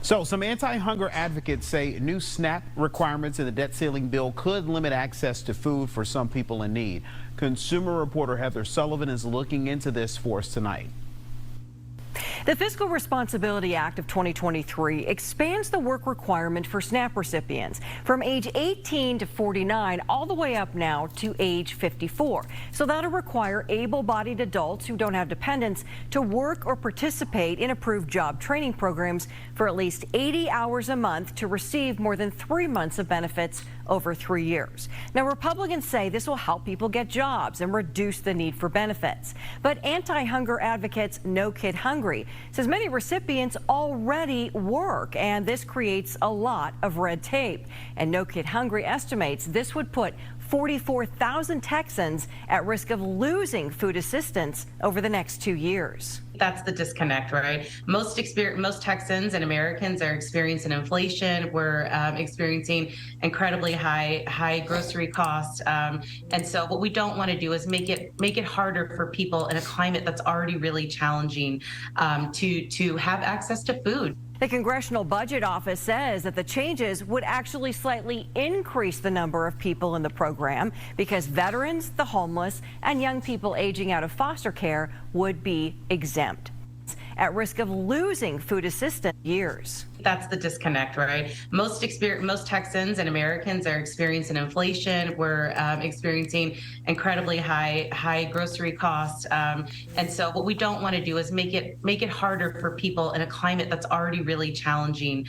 So some anti-hunger advocates say new SNAP requirements in the debt ceiling bill could limit access to food for some people in need. Consumer reporter Heather Sullivan is looking into this for us tonight. The Fiscal Responsibility Act of 2023 expands the work requirement for SNAP recipients from age 18 to 49 all the way up now to age 54. So that'll require able-bodied adults who don't have dependents to work or participate in approved job training programs for at least 80 hours a month to receive more than 3 months of benefits over 3 years. Now, Republicans say this will help people get jobs and reduce the need for benefits. But anti-hunger advocates No Kid Hungry says many recipients already work, and this creates a lot of red tape. And No Kid Hungry estimates this would put 44,000 Texans at risk of losing food assistance over the next 2 years. That's the disconnect, right? Most Texans and Americans are experiencing inflation. We're experiencing incredibly high grocery costs, and so what we don't want to do is make it harder for people in a climate that's already really challenging to have access to food. The Congressional Budget Office says that the changes would actually slightly increase the number of people in the program because veterans, the homeless, and young people aging out of foster care would be exempt, at risk of losing food assistance years. That's the disconnect, right? Most Texans and Americans are experiencing inflation. We're experiencing incredibly high grocery costs, and so what we don't want to do is make it harder for people in a climate that's already really challenging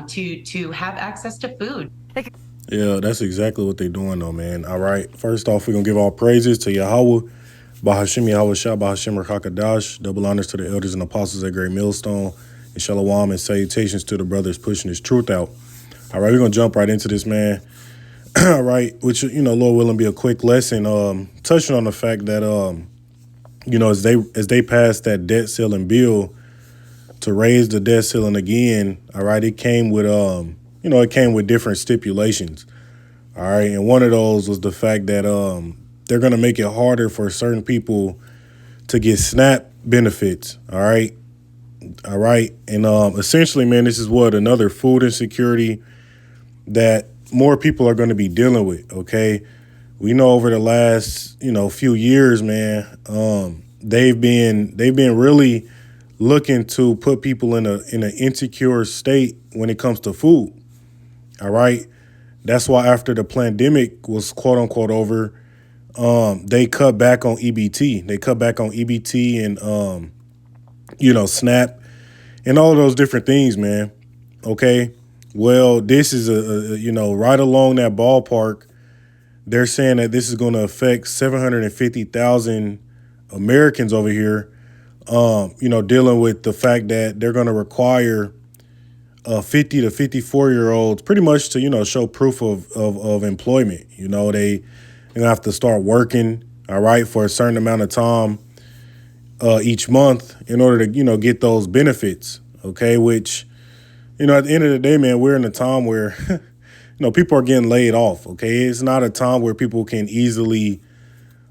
to have access to food. Yeah, that's exactly what they're doing, though, man. All right. First off, we're gonna give all praises to Yahweh. Bahashim Yahweh Shah, Bahashim Rakakadash, double honors to the elders and apostles at Great Millstone, and Shalom and salutations to the brothers pushing this truth out. All right, we're going to jump right into this, man. All right, which, Lord willing, be a quick lesson, touching on the fact that, as they passed that debt ceiling bill to raise the debt ceiling again, all right, it came with, different stipulations. All right, and one of those was the fact that, they're going to make it harder for certain people to get SNAP benefits. All right. And essentially, man, this is another food insecurity that more people are going to be dealing with. OK, we know over the last, few years, man, they've been really looking to put people in an insecure state when it comes to food. All right. That's why after the pandemic was, quote unquote, over, they cut back on EBT. They cut back on EBT and, SNAP and all of those different things, man. Okay. Well, this is right along that ballpark. They're saying that this is going to affect 750,000 Americans over here, dealing with the fact that they're going to require 50 to 54-year-olds pretty much to, show proof of employment. They're going to have to start working, all right, for a certain amount of time each month in order to, get those benefits, okay, which, at the end of the day, man, we're in a time where, people are getting laid off, okay? It's not a time where people can easily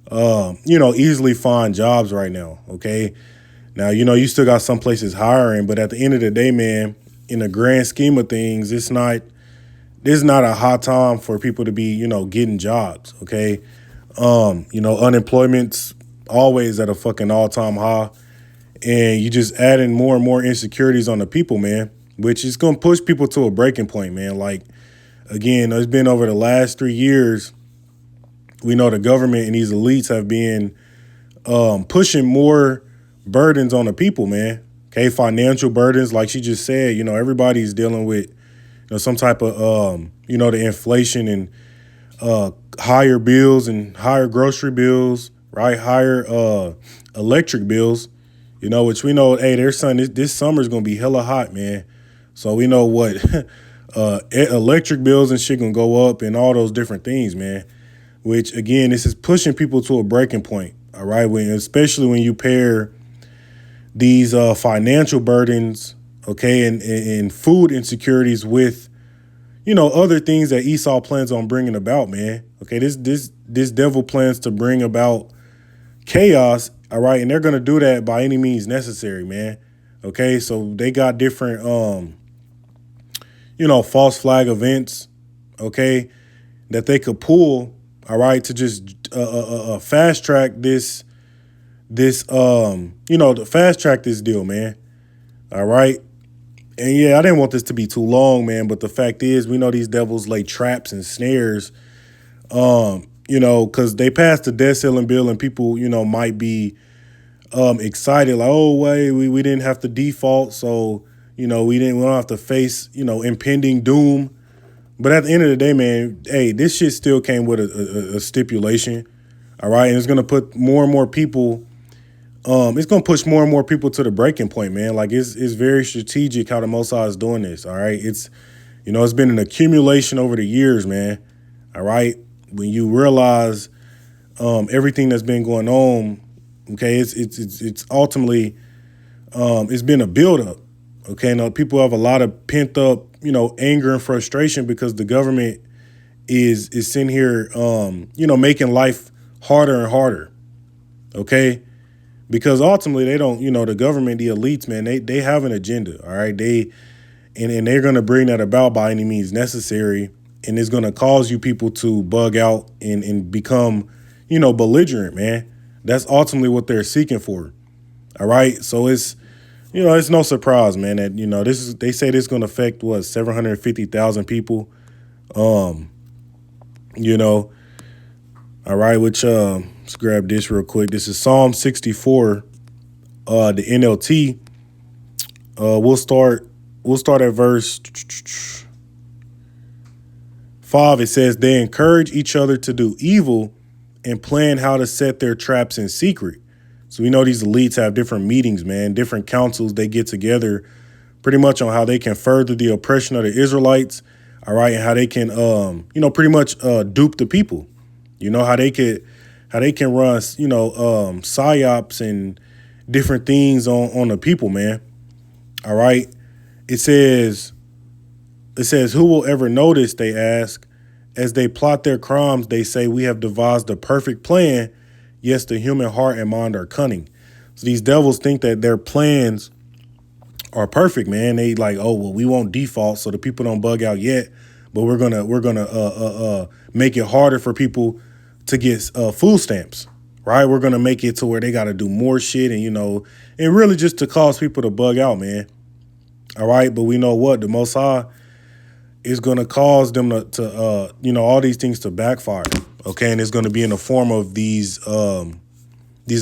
find jobs right now, okay? Now, you still got some places hiring, but at the end of the day, man, in the grand scheme of things, this is not a hot time for people to be, getting jobs, okay? Unemployment's always at a fucking all-time high, and you just adding more and more insecurities on the people, man, which is going to push people to a breaking point, man. Like, again, it's been over the last 3 years, we know the government and these elites have been pushing more burdens on the people, man, okay? Financial burdens, like she just said, everybody's dealing with some type of, the inflation and higher bills and higher grocery bills, right? Higher electric bills, which we know, hey, this summer's going to be hella hot, man. So we know what electric bills and shit going to go up and all those different things, man, which, again, this is pushing people to a breaking point, all right? Especially when you pair these financial burdens, okay, and food insecurities with, other things that Esau plans on bringing about, man. Okay, this devil plans to bring about chaos, all right, and they're going to do that by any means necessary, man. Okay, so they got different false flag events, okay, that they could pull, all right, to just fast track to fast track this deal, man. All right. And yeah, I didn't want this to be too long, man, but the fact is we know these devils lay traps and snares, because they passed the debt ceiling bill and people, might be excited, like, oh, wait, we didn't have to default, so, we don't have to face, impending doom. But at the end of the day, man, hey, this shit still came with a stipulation, all right? And it's going to put more and more people, it's going to push more and more people to the breaking point, man. Like, it's very strategic how the Mossad is doing this, all right? It's, it's been an accumulation over the years, man, all right? When you realize everything that's been going on, okay, it's ultimately, it's been a buildup, okay? Now, people have a lot of pent up, anger and frustration because the government is sitting here, making life harder and harder, okay? Because ultimately they don't, the government, the elites, man, they have an agenda, all right? And they're going to bring that about by any means necessary, and it's going to cause you people to bug out and become, belligerent, man. That's ultimately what they're seeking for, all right? So it's no surprise, man, that, they say this is going to affect, 750,000 people, all right, which, let's grab this real quick. This is Psalm 64, the NLT. We'll start at verse 5. It says, they encourage each other to do evil and plan how to set their traps in secret. So we know these elites have different meetings, man, different councils. They get together pretty much on how they can further the oppression of the Israelites, all right, and how they can, pretty much dupe the people. How they can run, psyops and different things on the people, man. All right. It says, who will ever notice, they ask. As they plot their crimes, they say, we have devised a perfect plan. Yes, the human heart and mind are cunning. So these devils think that their plans are perfect, man. They like, oh, well, we won't default so the people don't bug out yet, but we're gonna make it harder for people to get food stamps, right? We're gonna make it to where they got to do more shit, and and really just to cause people to bug out, man. All right, but we know what the Mossad is gonna cause them to all these things to backfire. Okay, and it's gonna be in the form of these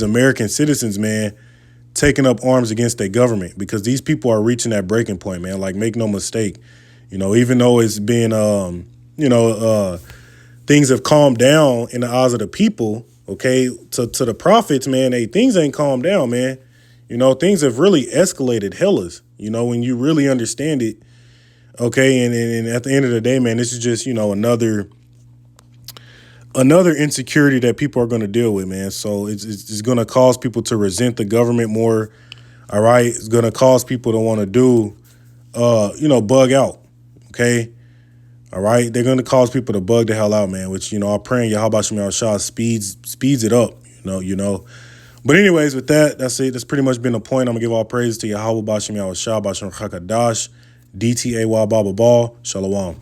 American citizens, man, taking up arms against their government, because these people are reaching that breaking point, man. Like, make no mistake, even though it's been things have calmed down in the eyes of the people, okay, to the prophets, man, hey, things ain't calmed down, man. Things have really escalated hellas, when you really understand it, okay, and at the end of the day, man, this is just, another insecurity that people are going to deal with, man. So it's going to cause people to resent the government more, all right? It's going to cause people to want to do, bug out, okay? All right, they're going to cause people to bug the hell out, man, which, I'm praying Yahweh Shem Shah speeds it up, But anyways, with that, that's it. That's pretty much been the point. I'm going to give all praise to Yahweh Bashem Yahweh Shah, Bashem Chakadash, DTAY Baba Ball, Shalom.